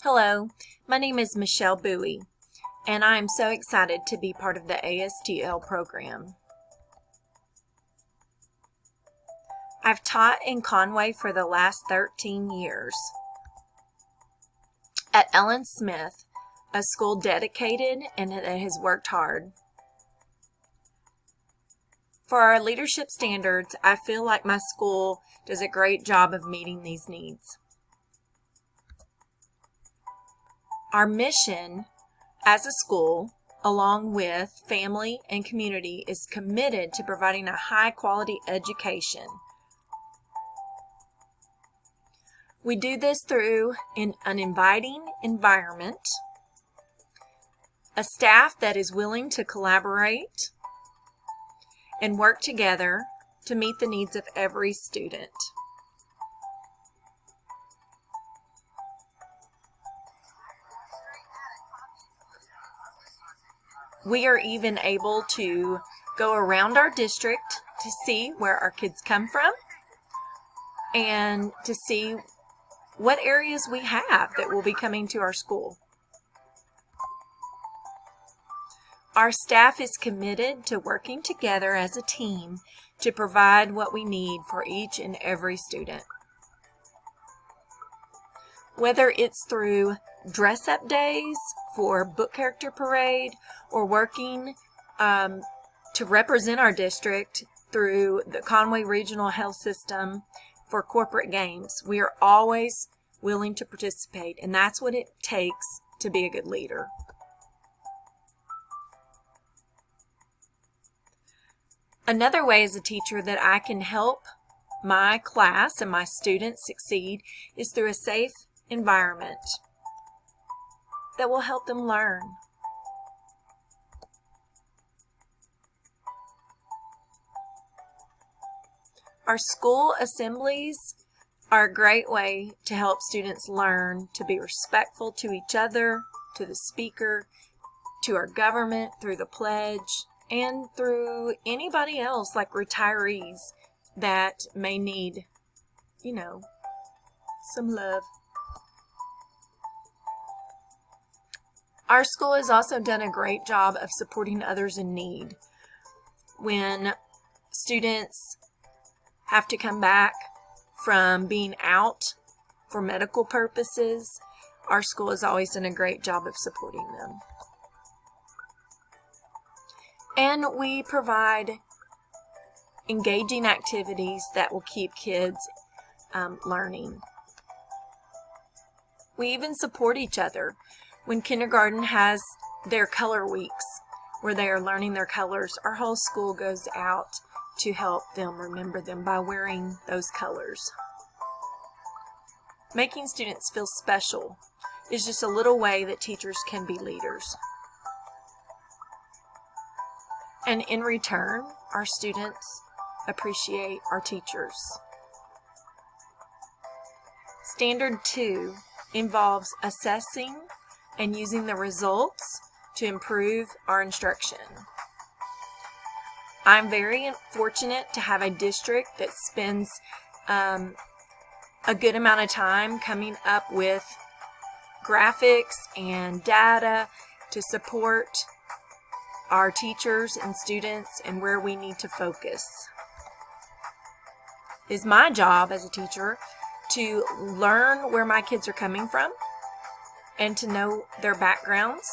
Hello, my name is Michelle Bowie, and I am so excited to be part of the ASTL program. I've taught in Conway for the last 13 years. At Ellen Smith, a school dedicated and that has worked hard. For our leadership standards, I feel like my school does a great job of meeting these needs. Our mission as a school, along with family and community, is committed to providing a high-quality education. We do this through an inviting environment, a staff that is willing to collaborate and work together to meet the needs of every student. We are even able to go around our district to see where our kids come from and to see what areas we have that will be coming to our school. Our staff is committed to working together as a team to provide what we need for each and every student. Whether it's through dress-up days for book character parade or working to represent our district through the Conway Regional Health System for corporate games, we are always willing to participate, and that's what it takes to be a good leader. Another way as a teacher that I can help my class and my students succeed is through a safe environment that will help them learn. Our school assemblies are a great way to help students learn to be respectful to each other, to the speaker, to our government, through the pledge, and through anybody else like retirees that may need, some love. Our school has also done a great job of supporting others in need. When students have to come back from being out for medical purposes, our school has always done a great job of supporting them. And we provide engaging activities that will keep kids learning. We even support each other. When kindergarten has their color weeks where they are learning their colors, our whole school goes out to help them remember them by wearing those colors. Making students feel special is just a little way that teachers can be leaders. And in return, our students appreciate our teachers. Standard 2 involves assessing and using the results to improve our instruction. I'm very fortunate to have a district that spends a good amount of time coming up with graphics and data to support our teachers and students and where we need to focus. It's my job as a teacher to learn where my kids are coming from and to know their backgrounds.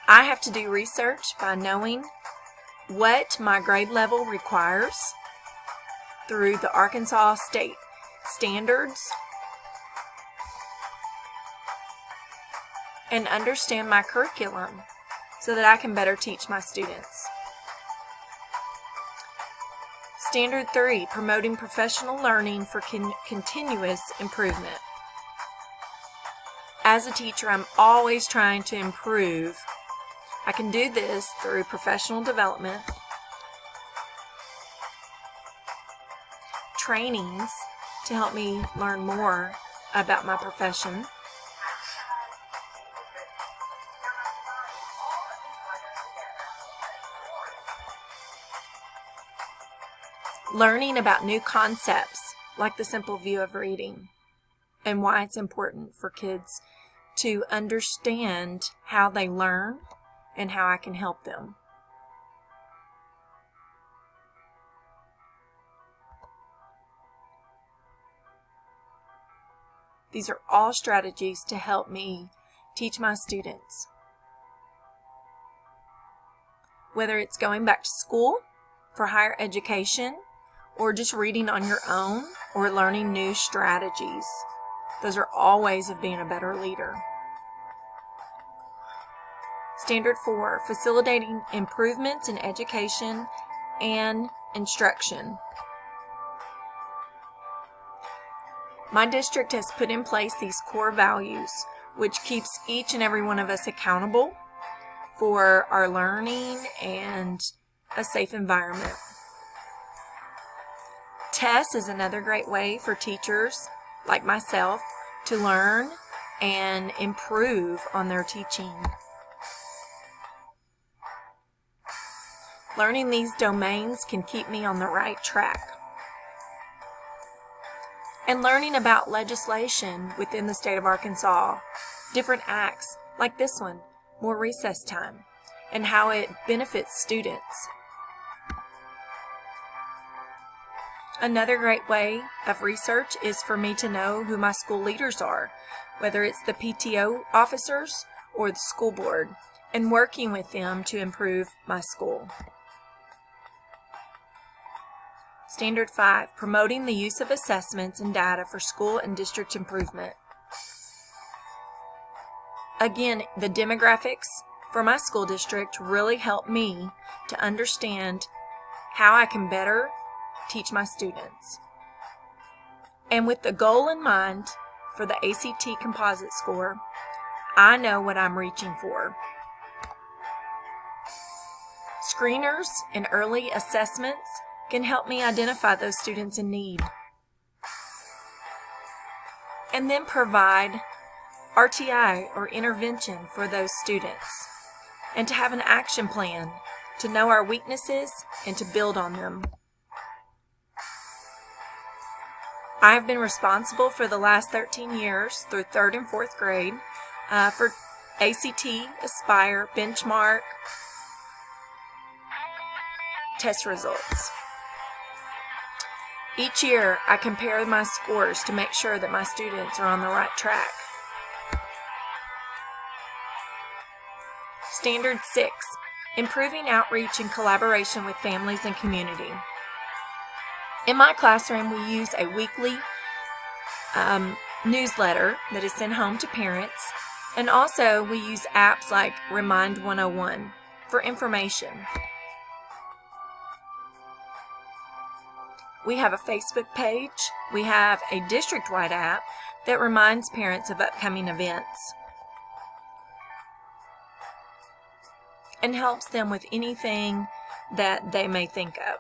I have to do research by knowing what my grade level requires through the Arkansas State standards and understand my curriculum so that I can better teach my students. Standard 3, promoting professional learning for continuous improvement. As a teacher, I'm always trying to improve. I can do this through professional development, trainings to help me learn more about my profession, learning about new concepts like the simple view of reading and why it's important for kids to understand how they learn and how I can help them. These are all strategies to help me teach my students. Whether it's going back to school for higher education, or just reading on your own, or learning new strategies. Those are all ways of being a better leader. Standard 4, facilitating improvements in education and instruction. My district has put in place these core values, which keeps each and every one of us accountable for our learning and a safe environment. TESS is another great way for teachers like myself to learn and improve on their teaching. Learning these domains can keep me on the right track. And learning about legislation within the state of Arkansas, different acts like this one, more recess time, and how it benefits students. Another great way of research is for me to know who my school leaders are, whether it's the PTO officers or the school board, and working with them to improve my school. Standard 5, promoting the use of assessments and data for school and district improvement. Again, the demographics for my school district really help me to understand how I can better teach my students. And with the goal in mind for the ACT composite score, I know what I'm reaching for. Screeners and early assessments can help me identify those students in need. And then provide RTI or intervention for those students. And to have an action plan to know our weaknesses and to build on them. I have been responsible for the last 13 years through 3rd and 4th grade for ACT, Aspire, Benchmark, test results. Each year, I compare my scores to make sure that my students are on the right track. Standard 6, improving outreach and collaboration with families and community. In my classroom, we use a weekly newsletter that is sent home to parents, and also we use apps like Remind 101 for information. We have a Facebook page. We have a district-wide app that reminds parents of upcoming events and helps them with anything that they may think of.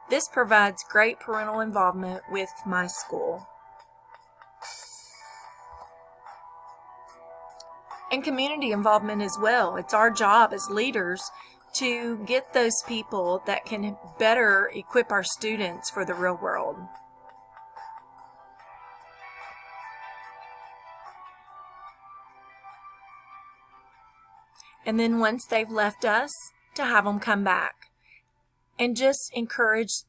This provides great parental involvement with my school. And community involvement as well. It's our job as leaders to get those people that can better equip our students for the real world. And then once they've left us, to have them come back. And just encourage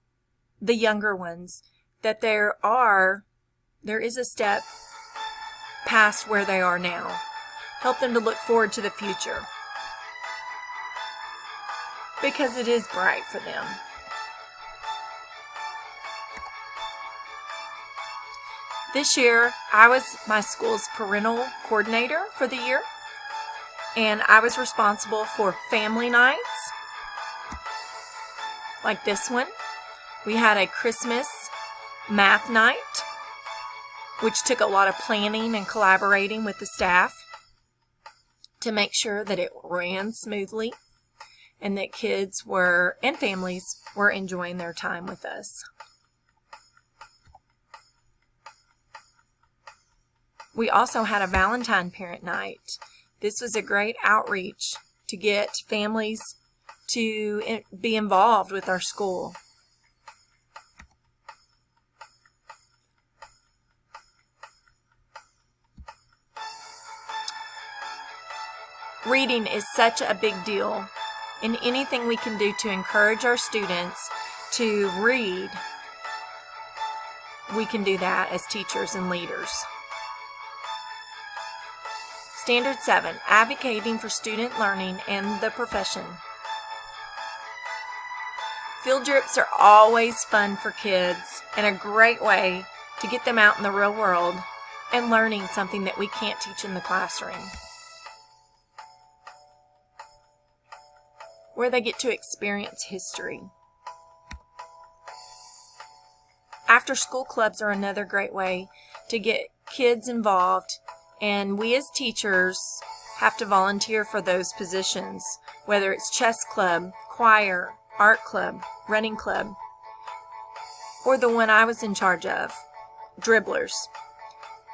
the younger ones that there is a step past where they are now. Help them to look forward to the future, because it is bright for them. This year, I was my school's parental coordinator for the year, and I was responsible for family nights, like this one. We had a Christmas math night, which took a lot of planning and collaborating with the staff to make sure that it ran smoothly and that kids and families were enjoying their time with us. We also had a Valentine parent night. This was a great outreach to get families to be involved with our school. Reading is such a big deal, and anything we can do to encourage our students to read, we can do that as teachers and leaders. Standard 7, advocating for student learning and the profession. Field trips are always fun for kids and a great way to get them out in the real world and learning something that we can't teach in the classroom, where they get to experience history. After-school clubs are another great way to get kids involved, and we as teachers have to volunteer for those positions, whether it's chess club, choir, art club, running club, or the one I was in charge of, dribblers.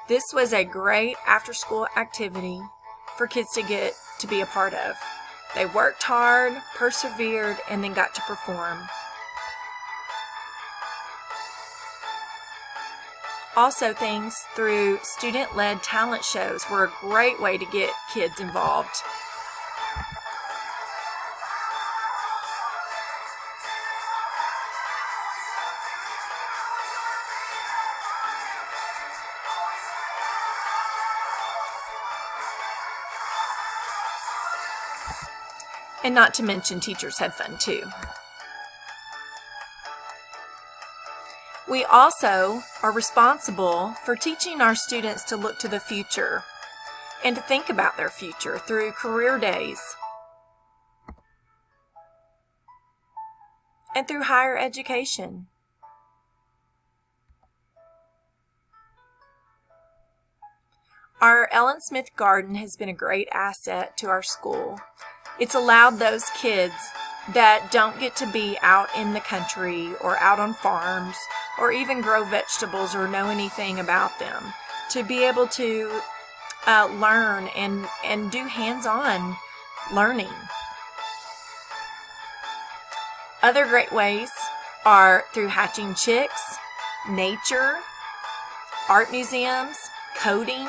This was a great after-school activity for kids to get to be a part of. They worked hard, persevered, and then got to perform. Also, things through student-led talent shows were a great way to get kids involved. And not to mention, teachers had fun too. We also are responsible for teaching our students to look to the future and to think about their future through career days and through higher education. Our Ellen Smith Garden has been a great asset to our school. It's allowed those kids that don't get to be out in the country or out on farms or even grow vegetables or know anything about them to be able to learn and do hands-on learning. Other great ways are through hatching chicks, nature, art museums, coding,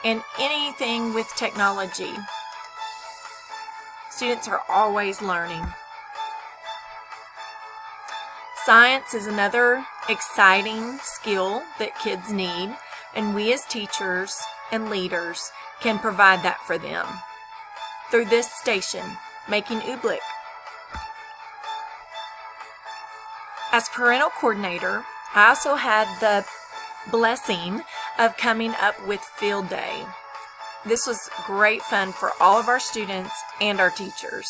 and anything with technology. Students are always learning. Science is another exciting skill that kids need, and we as teachers and leaders can provide that for them through this station, Making Oobleck. As parental coordinator, I also had the blessing of coming up with Field Day. This was great fun for all of our students and our teachers.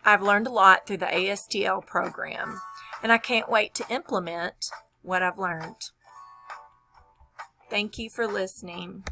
I've learned a lot through the ASTL program, and I can't wait to implement what I've learned. Thank you for listening.